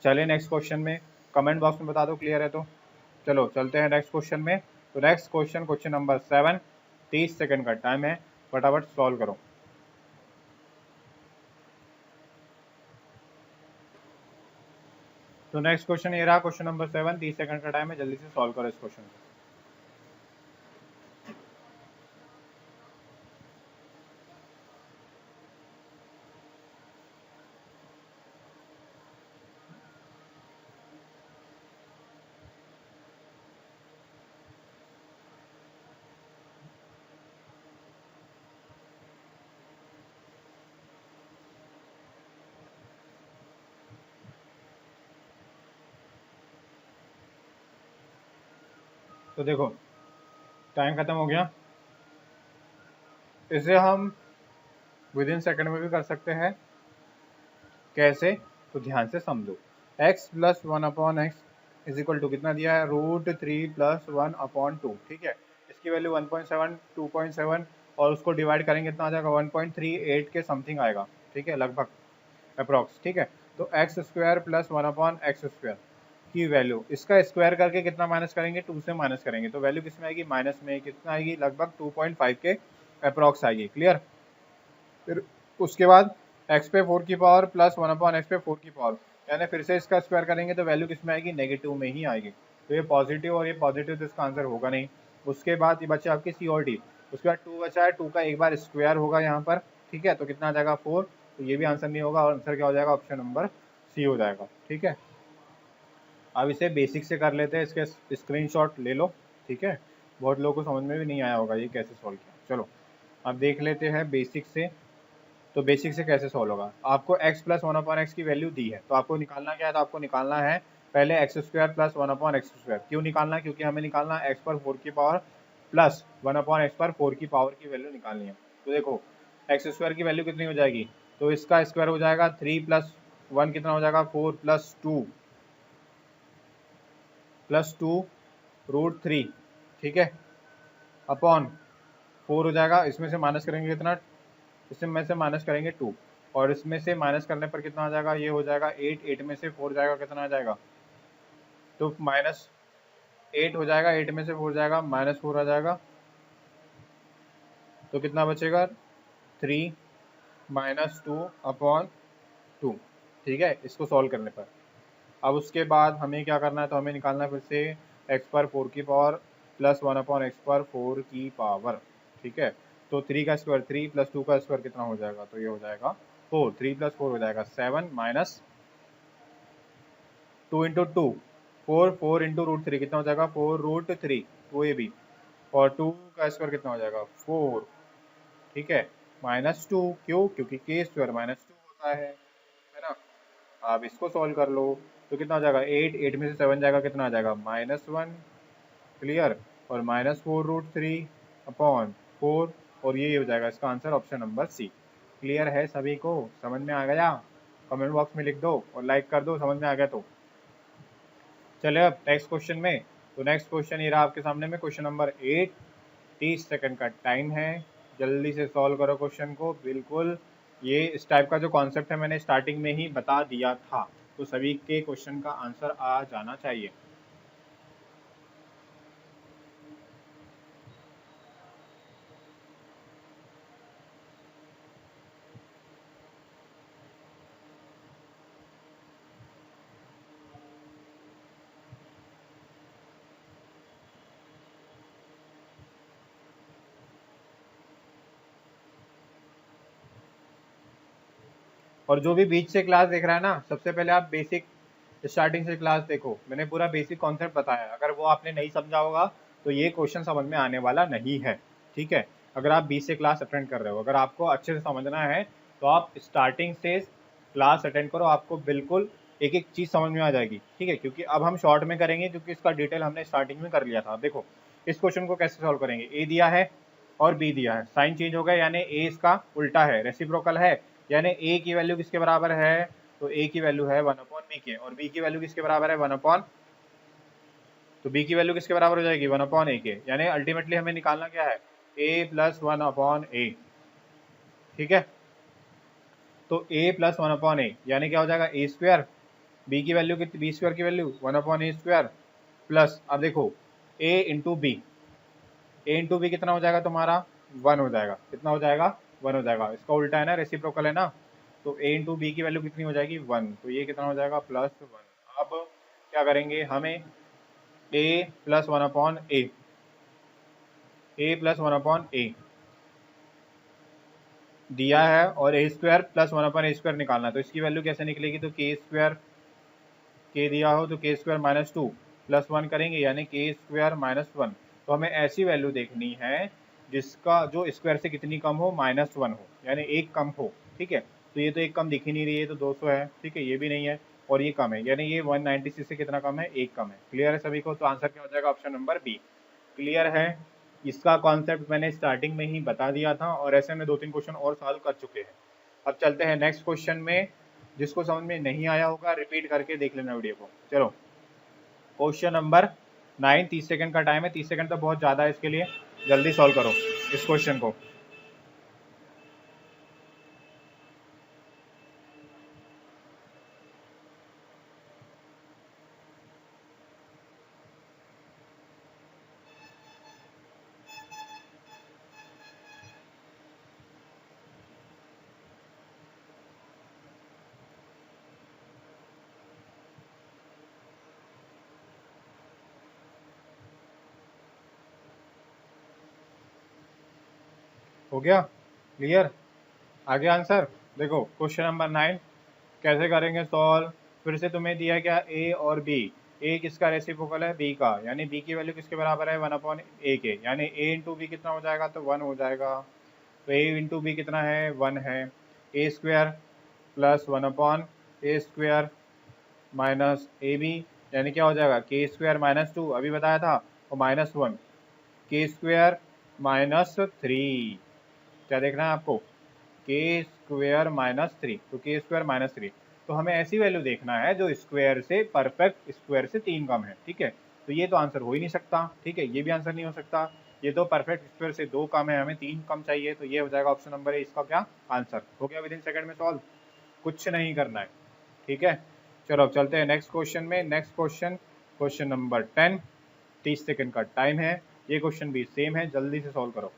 चलिए नेक्स्ट क्वेश्चन में, कमेंट बॉक्स में बता दो क्लियर है तो। चलो चलते हैं नेक्स्ट क्वेश्चन में। तो next question, question number 7, 30 second का टाइम है, फटाफट सॉल्व करो। तो नेक्स्ट क्वेश्चन ये रहा, क्वेश्चन नंबर 7, 30 सेकंड का टाइम है, जल्दी से सॉल्व करो इस क्वेश्चन को। तो देखो टाइम खत्म हो गया, इसे हम विद इन सेकंड में भी कर सकते हैं, कैसे, तो ध्यान से समझो। x plus 1/x is equal to कितना दिया है, √3 प्लस 1/2। ठीक है, इसकी वैल्यू 1.7, 2.7 और उसको डिवाइड करेंगे कितना आ जाएगा, 1.38 के समथिंग आएगा। ठीक है, लगभग अप्रॉक्स। ठीक है, तो x square plus 1/x square की वैल्यू, इसका स्क्वायर करके कितना माइनस करेंगे, 2 से माइनस करेंगे तो वैल्यू किस में आएगी, माइनस में। कितना आएगी, लगभग 2.5 के अप्रॉक्स आएगी। क्लियर। फिर उसके बाद x पे 4 की पावर प्लस 1/x पे 4 की पावर, यानी फिर से इसका स्क्वायर करेंगे तो वैल्यू किस में आएगी, नेगेटिव में ही आएगी। तो ये पॉजिटिव और ये पॉजिटिव, तो इसका आंसर होगा नहीं। उसके बाद ये बचा आपकी सी और डी, उसके बाद 2 बचा है, 2 का एक बार स्क्वायर होगा यहाँ पर। ठीक है, तो कितना आ जाएगा 4, तो ये भी आंसर नहीं होगा और आंसर क्या हो जाएगा, ऑप्शन नंबर सी हो जाएगा। ठीक है, अब इसे बेसिक से कर लेते हैं, इसके स्क्रीनशॉट ले लो। ठीक है, बहुत लोगों को समझ में भी नहीं आया होगा ये कैसे सॉल्व किया। चलो अब देख लेते हैं बेसिक से। तो बेसिक से कैसे सॉल्व होगा, आपको x प्लस 1/x की वैल्यू दी है, तो आपको निकालना क्या है, तो आपको निकालना है पहले x square plus 1/x square. क्यों निकालना है, क्योंकि हमें निकालना है x पर 4 की पावर प्लस 1/x पर 4 की पावर की वैल्यू निकालनी है। तो देखो एक्स स्क्वायर की वैल्यू कितनी हो जाएगी, तो इसका स्क्वायर हो जाएगा 3 प्लस 1 कितना हो जाएगा, 4 प्लस टू √3। ठीक है, अपॉन 4 हो जाएगा, इसमें से माइनस करेंगे कितना, इसमें से माइनस करेंगे 2 और इसमें से माइनस करने पर कितना आ जाएगा, ये हो जाएगा 8, 8 में से 4 जाएगा, कितना आ जाएगा, तो -8 हो जाएगा, 8 में से 4 जाएगा, -4 आ जाएगा, तो कितना बचेगा 3 -2/2। ठीक है, इसको सॉल्व करने पर अब उसके बाद हमें क्या करना है, तो हमें निकालना है फिर से x पर 4 की पावर प्लस 1/x पर 4 की पावर। ठीक है, तो 3 का स्क्वायर 3 प्लस 2 का स्क्वायर कितना हो जाएगा, तो ये हो जाएगा 4, 3 प्लस 4 हो जाएगा 7 माइनस 2 इंटू 2 4, 4 इंटू √3 कितना हो जाएगा, 4√3, तो ये भी, और 2 का स्क्वायर कितना हो जाएगा 4। ठीक है, -2, क्यों, क्योंकि के स्क्वायर -2 होता है ना। आप इसको सॉल्व कर लो तो कितना हो जाएगा 8, 8 में से 7 जाएगा, कितना आ जाएगा -1। क्लियर, और -4√3/4 और ये हो जाएगा इसका answer, option number c. Clear है सभी को, समझ में आ गया, कमेंट बॉक्स में लिख दो और लाइक कर दो समझ में आ गया तो। चले अब नेक्स्ट क्वेश्चन में। तो नेक्स्ट क्वेश्चन ये रहा आपके सामने में, क्वेश्चन नंबर 8। 30 सेकंड का टाइम है, जल्दी से सॉल्व करो क्वेश्चन को। बिल्कुल ये इस टाइप का जो कॉन्सेप्ट है मैंने स्टार्टिंग में ही बता दिया था, तो सभी के क्वेश्चन का आंसर आ जाना चाहिए। और जो भी बीच से क्लास देख रहा है ना, सबसे पहले आप बेसिक स्टार्टिंग से क्लास देखो, मैंने पूरा बेसिक कॉन्सेप्ट बताया। अगर वो आपने नहीं समझा होगा तो ये क्वेश्चन समझ में आने वाला नहीं है। ठीक है, अगर आप बीच से क्लास अटेंड कर रहे हो, अगर आपको अच्छे से समझना है तो आप स्टार्टिंग से क्लास अटेंड करो, आपको बिल्कुल एक एक चीज़ समझ में आ जाएगी। ठीक है, क्योंकि अब हम शॉर्ट में करेंगे, क्योंकि इसका डिटेल हमने स्टार्टिंग में कर लिया था। देखो इस क्वेश्चन को कैसे सॉल्व करेंगे, ए दिया है और बी दिया है, साइन चेंज हो गया, यानी ए इसका उल्टा है, रेसिप्रोकल है, यानी ए की वैल्यू किसके बराबर है, तो ए की वैल्यू है 1/b के, और बी की वैल्यू किसके बराबर है 1/, तो बी की वैल्यू किसके बराबर हो जाएगी 1/a के, यानी अल्टीमेटली हमें निकालना क्या है, a प्लस 1/a। ठीक है, तो a प्लस 1/a यानी क्या हो जाएगा a स्क्वायर, b की वैल्यू कितनी, b स्क्वायर की वैल्यू 1/a स्क्वायर प्लस, अब देखो a into b, a into b कितना हो जाएगा तुम्हारा 1 हो जाएगा, कितना हो जाएगा 1 हो जाएगा, इसका उल्टा है ना, रेसिप्रोकल है ना, तो a इंटू बी की वैल्यू कितनी हो जाएगी 1, तो ये कितना हो जाएगा +1। अब क्या करेंगे, हमें a plus 1/a, a plus 1/a दिया है और a square plus 1/a square निकालना है, तो इसकी वैल्यू कैसे निकलेगी, तो k स्क्वायर, k दिया हो तो k स्क्वायर -2 प्लस 1 करेंगे, यानी k स्क्वायर -1। तो हमें ऐसी वैल्यू देखनी है जिसका जो स्क्वायर से कितनी कम हो, -1 हो, यानी एक कम हो। ठीक है, तो ये तो एक कम दिख ही नहीं रही है, तो 200 है। ठीक है, ये भी नहीं है और ये कम है, यानी ये 196 से कितना कम है, एक कम है। क्लियर है सभी को, तो आंसर क्या हो जाएगा, ऑप्शन नंबर बी। क्लियर है, इसका कॉन्सेप्ट मैंने स्टार्टिंग में ही बता दिया था और ऐसे में 2-3 क्वेश्चन और सॉल्व कर चुके हैं। अब चलते हैं नेक्स्ट क्वेश्चन में। जिसको समझ में नहीं आया होगा रिपीट करके देख लेना वीडियो को। चलो क्वेश्चन नंबर 9, 30 सेकंड का टाइम है। 30 सेकंड तो बहुत ज़्यादा है इसके लिए, जल्दी सॉल्व करो इस क्वेश्चन को। हो गया क्लियर? आगे आंसर देखो। क्वेश्चन नंबर 9 कैसे करेंगे सॉल्व। फिर से तुम्हें दिया क्या, ए और बी। ए किसका रेसिप्रोकल है, बी का, यानी बी की वैल्यू किसके बराबर है, 1/a के, यानी ए इंटू बी कितना हो जाएगा, तो 1 हो जाएगा। तो ए इंटू बी कितना है, 1 है। ए स्क्वायर प्लस 1/a² माइनस ए बी, यानी क्या हो जाएगा, के स्क्वायर -2 अभी बताया था, और -1 के स्क्वायर -3। क्या देखना है आपको, के स्क्वायर -3, तो के स्क्वायर -3। तो हमें ऐसी वैल्यू देखना है जो स्क्वायर से, परफेक्ट स्क्वायर से 3 कम है, ठीक है। तो ये तो आंसर हो ही नहीं सकता, ठीक है, ये भी आंसर नहीं हो सकता। ये तो परफेक्ट स्क्वायर से 2 कम है, हमें 3 कम चाहिए, तो ये हो जाएगा ऑप्शन नंबर ए, इसका क्या आंसर हो गया। विदिन सेकंड में सॉल्व, कुछ नहीं करना है, ठीक है। चलो अब चलते हैं नेक्स्ट क्वेश्चन में। Next question, question number 10, 30 second का टाइम है। ये क्वेश्चन भी सेम है, जल्दी से सॉल्व करो।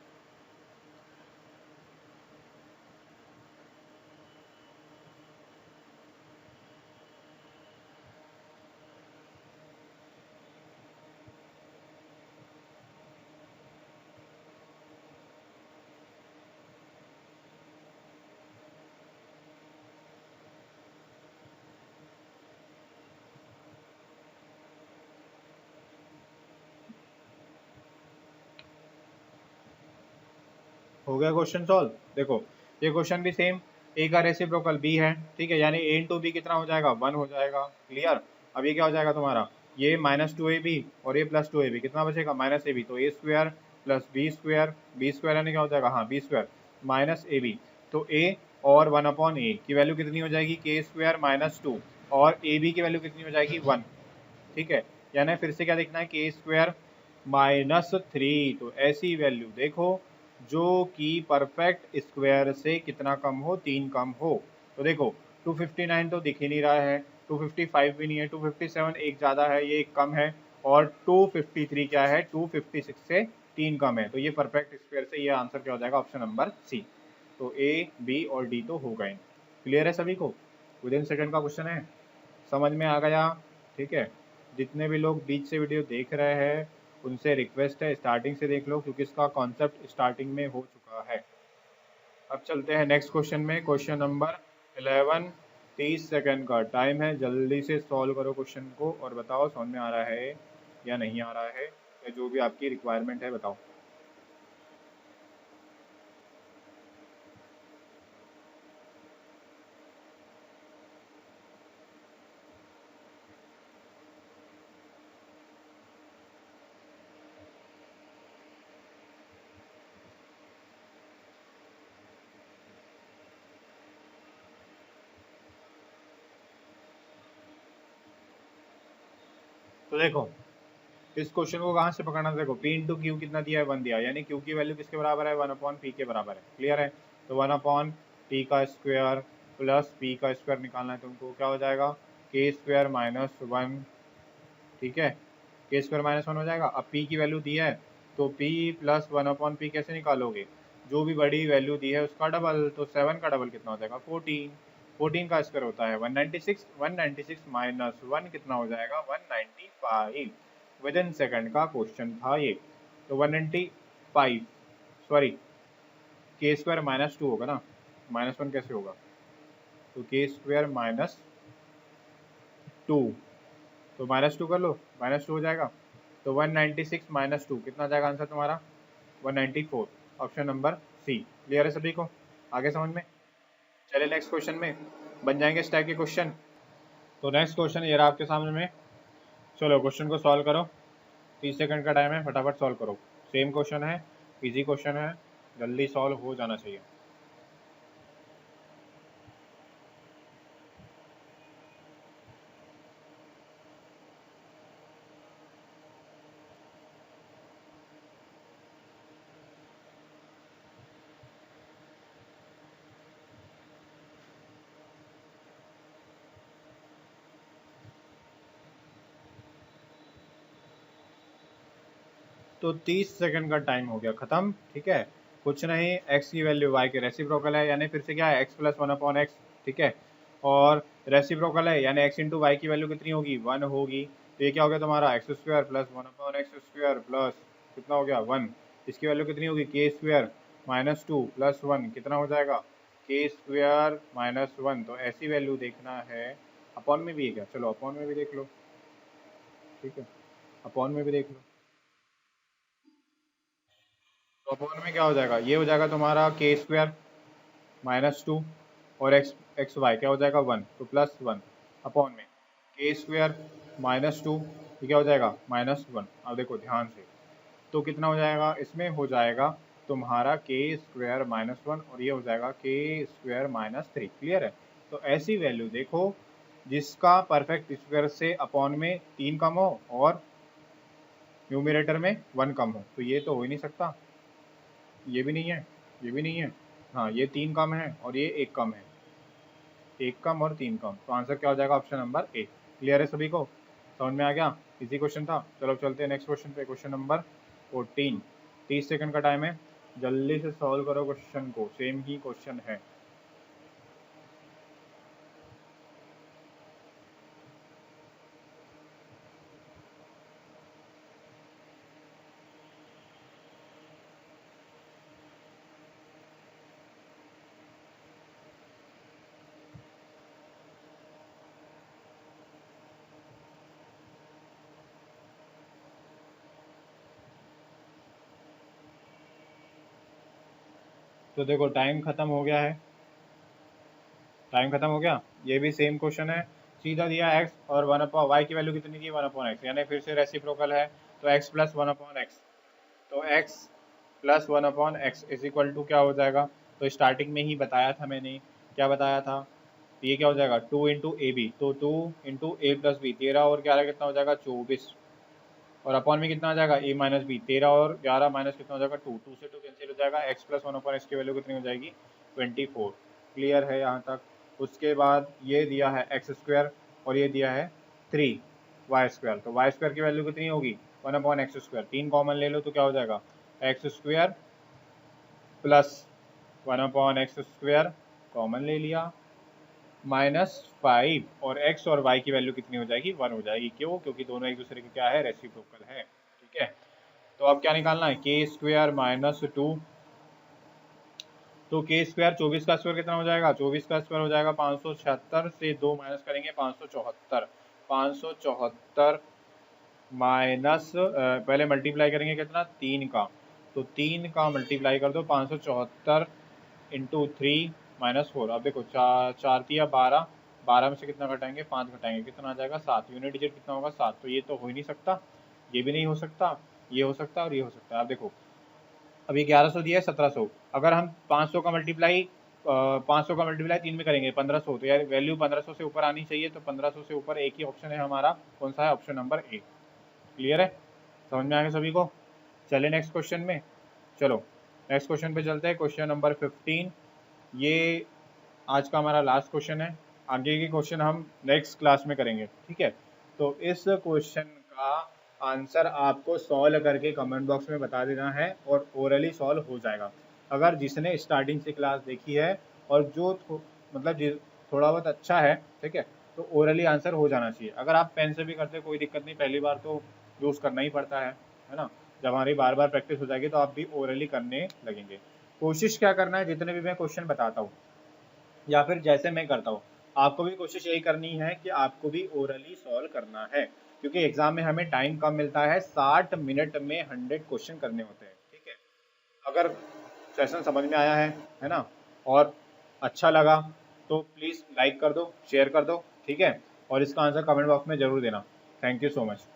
हो गया क्वेश्चन सॉल्व। देखो ये क्वेश्चन भी सेम, ए का रेसिप्रोकल बी है, ठीक है, यानी ए इंटू बी कितना हो जाएगा, 1 हो जाएगा, क्लियर। अब ये क्या हो जाएगा तुम्हारा, ये -2ab और ये +2ab, कितना बचेगा, -ab, तो ए स्क्वायर प्लस बी स्क्वायर यानी क्या हो जाएगा, हाँ b square minus A B. तो ए और 1/a की वैल्यू कितनी हो जाएगी, के स्क्वायर -2, और ए बी की वैल्यू कितनी हो जाएगी, 1, ठीक है। यानी फिर से क्या देखना है, के स्क्वायर -3, तो ऐसी वैल्यू देखो जो कि परफेक्ट स्क्वायर से कितना कम हो, 3 कम हो। तो देखो 259 तो दिख ही नहीं रहा है, 255 भी नहीं है, 257 एक ज़्यादा है, ये एक कम है, और 253 क्या है, 256 से 3 कम है। तो ये परफेक्ट स्क्वायर से, ये आंसर क्या हो जाएगा, ऑप्शन नंबर सी। तो ए बी और डी तो हो गए। क्लियर है सभी को? विदिन सेकंड का क्वेश्चन है, समझ में आ गया, ठीक है। जितने भी लोग बीच से वीडियो देख रहे हैं उनसे रिक्वेस्ट है स्टार्टिंग से देख लो, क्योंकि इसका कॉन्सेप्ट स्टार्टिंग में हो चुका है। अब चलते हैं नेक्स्ट क्वेश्चन में। क्वेश्चन नंबर 11, 30 सेकंड का टाइम है, जल्दी से सॉल्व करो क्वेश्चन को और बताओ समझ में आ रहा है या नहीं आ रहा है, या जो भी आपकी रिक्वायरमेंट है बताओ। तो देखो इस क्वेश्चन को कहाँ से पकड़ना, देखो पी इंटू क्यू कितना दिया है, 1 दिया, यानी क्यू की वैल्यू किसके बराबर है, 1/p के बराबर है, क्लियर है। तो 1/p का स्क्वायर प्लस p का स्क्वायर निकालना है तुमको, क्या हो जाएगा, के स्क्वायर -1, ठीक है, के स्क्वायर -1 हो जाएगा। अब p की वैल्यू दी है तो p प्लस 1/p कैसे निकालोगे, जो भी बड़ी वैल्यू दी है उसका डबल, तो 7 का डबल कितना हो जाएगा, 14, 14 का स्क्वायर होता है 196, 196 -1 कितना हो जाएगा, 195। विदिन सेकंड का क्वेश्चन था ये। तो 195, सॉरी के स्क्वायर -2 होगा ना, -1 कैसे होगा, तो के स्क्वायर -2, तो -2 कर लो, -2 हो जाएगा। तो 196 -2 कितना आ जाएगा आंसर तुम्हारा, 194, ऑप्शन नंबर सी। क्लियर है सभी को, आगे समझ में। चलिए नेक्स्ट क्वेश्चन में, बन जाएंगे इस टाइप के क्वेश्चन। तो नेक्स्ट क्वेश्चन ये रहा आपके सामने में। चलो क्वेश्चन को सॉल्व करो, 30 सेकंड का टाइम है, फटाफट सॉल्व करो। सेम क्वेश्चन है, इजी क्वेश्चन है, जल्दी सॉल्व हो जाना चाहिए। तो 30 सेकंड का टाइम हो गया ख़त्म। ठीक है, कुछ नहीं, x की वैल्यू y के रेसिप्रोकल है, यानी फिर से क्या है x प्लस 1/x। ठीक है, और रेसिप्रोकल है यानी x इंटू वाई की वैल्यू कितनी होगी 1 होगी। तो ये क्या हो गया तुम्हारा x square plus 1/x square plus कितना हो गया 1। इसकी वैल्यू कितनी होगी के स्क्वायर माइनस 2 प्लस 1 कितना हो जाएगा के स्क्वायर माइनस 1। तो ऐसी वैल्यू देखना है। अपॉन में भी है क्या, चलो अपॉन में भी देख लो। ठीक है, अपॉन में भी देख लो। तो अपॉन में क्या हो जाएगा, ये हो जाएगा तुम्हारा के स्क्वायर माइनस 2 और एक्स वाई क्या हो जाएगा 1, तो प्लस 1 अपॉन में के स्क्वायर माइनस 2, ये क्या हो जाएगा -1। अब देखो ध्यान से, तो कितना हो जाएगा, इसमें हो जाएगा तुम्हारा के स्क्वायर -1 और ये हो जाएगा के स्क्वायर -3। क्लियर है। तो ऐसी वैल्यू देखो जिसका परफेक्ट स्क्वायर से अपॉन में 3 कम हो और न्यूमरेटर में 1 कम हो। तो ये तो हो ही नहीं सकता, ये भी नहीं है, ये भी नहीं है। हाँ, ये 3 कम है और ये 1 कम है, 1 कम और 3 कम। तो आंसर क्या हो जाएगा ऑप्शन नंबर ए। क्लियर है सभी को, समझ में आ गया, इजी क्वेश्चन था। चलो चलते हैं नेक्स्ट क्वेश्चन पे, क्वेश्चन नंबर 14। 30 सेकंड का टाइम है, जल्दी से सॉल्व करो क्वेश्चन को, सेम ही क्वेश्चन है। तो देखो टाइम खत्म हो गया है, टाइम खत्म हो गया। ये भी सेम क्वेश्चन है, सीधा दिया x और 1/y की वैल्यू कितनी थी 1/x, यानी फिर से रेसिप्रोकल है तो x प्लस 1/x। तो x plus 1/x is equal to क्या हो जाएगा, तो स्टार्टिंग में ही बताया था मैंने, क्या बताया था, तो ये क्या हो जाएगा 2 इंटू ए बी, तो 2 इंटू ए प्लस बी 13 और 11 कितना हो जाएगा 24, और अपॉन में कितना आ जाएगा ए माइनस बी, 13 और 11 माइनस कितना हो जाएगा 2, 2 से 2 कैंसिल हो जाएगा, x प्लस 1/x की वैल्यू कितनी हो जाएगी 24। क्लियर है यहाँ तक। उसके बाद ये दिया है एक्स स्क्वायर और ये दिया है 3 वाई स्क्वायर, तो वाई स्क्वायर की वैल्यू कितनी होगी 1/x स्क्वायर, 3 कॉमन ले लो तो क्या हो जाएगा x square plus 1/x square common ले लिया -5 और x और y की वैल्यू कितनी हो जाएगी 1 हो जाएगी। क्यों, क्योंकि दोनों एक दूसरे के क्या है रेसिप्रोकल है। ठीक है, तो अब क्या निकालना है के स्क्वायर -2, तो के स्क्वायर 24 का स्क्वायर कितना हो जाएगा 24 का स्क्वायर हो जाएगा 576 से 2 माइनस करेंगे 574, 574 माइनस पहले मल्टीप्लाई करेंगे कितना 3 का, तो 3 का मल्टीप्लाई कर दो 574 इंटू 3 -4। अब देखो 4 तिया 12, 12 में से कितना घटाएंगे 5 घटाएंगे कितना आ जाएगा 7, यूनिट डिजिट कितना होगा 7। तो ये तो हो ही नहीं सकता, ये भी नहीं हो सकता, ये हो सकता है और ये हो सकता है। अब देखो अभी 1100 दिया है 1700, अगर हम 500 का मल्टीप्लाई 500 का मल्टीप्लाई 3 में करेंगे 1500, तो यार वैल्यू 1500 से ऊपर आनी चाहिए, तो 1500 से ऊपर एक ही ऑप्शन है हमारा, कौन सा है ऑप्शन नंबर ए। क्लियर है, समझ में आ गया सभी को। चले नेक्स्ट क्वेश्चन में, चलो नेक्स्ट क्वेश्चन पे चलते हैं, क्वेश्चन नंबर 15। ये आज का हमारा लास्ट क्वेश्चन है, आगे के क्वेश्चन हम नेक्स्ट क्लास में करेंगे। ठीक है, तो इस क्वेश्चन का आंसर आपको सॉल्व करके कमेंट बॉक्स में बता देना है और ओरली सॉल्व हो जाएगा। अगर जिसने स्टार्टिंग से क्लास देखी है और जो मतलब थोड़ा बहुत अच्छा है, ठीक है, तो ओरली आंसर हो जाना चाहिए। अगर आप पेन से भी करते कोई दिक्कत नहीं, पहली बार तो यूज़ करना ही पड़ता है ना। जब हमारी बार बार प्रैक्टिस हो जाएगी तो आप भी ओरली करने लगेंगे। कोशिश क्या करना है, जितने भी मैं क्वेश्चन बताता हूँ या फिर जैसे मैं करता हूँ, आपको भी कोशिश यही करनी है कि आपको भी ओरली सॉल्व करना है, क्योंकि एग्जाम में हमें टाइम कम मिलता है, 60 मिनट में 100 क्वेश्चन करने होते हैं। ठीक है, अगर सेशन समझ में आया है ना, और अच्छा लगा तो प्लीज़ लाइक कर दो, शेयर कर दो। ठीक है, और इसका आंसर कमेंट बॉक्स में ज़रूर देना। Thank you so much.